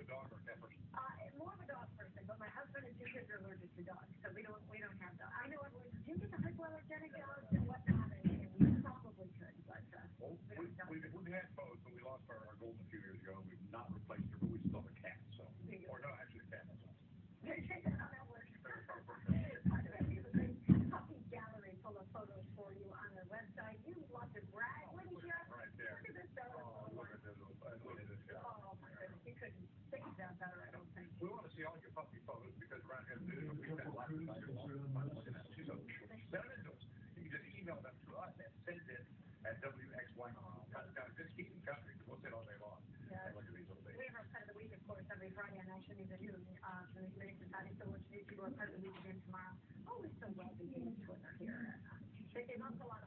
dog or cat person? More of a dog person, but my husband and 2 kids are allergic to dogs, so we don't have dogs. I know everyone's, do you get the hypoallergenic dogs and whatnot, and we probably could, but well, we had both, but we lost our golden a few years ago. We've not replaced her, but we still have a cat. So, or no, actually, a cat. How that works. We have a great puppy gallery full of photos for you on their website. You love to brag, wouldn't you? Right there. Look at this dog. Oh, look at this guy. Oh, my goodness. You couldn't think of that better, I don't think. We want to see all your puppy photos because around here, we have lots of tiger moms looking at them. So send them to us. You can just email them to us at sendit@wxy. Just keep them country because we'll sit all day long. Yeah. Look at these little things. We have our pet of the week, of course, every Friday on Action News at noon. From the Committee Society, so we'll do our pet of the week again tomorrow. Always so well behaved with her here. They lost a lot of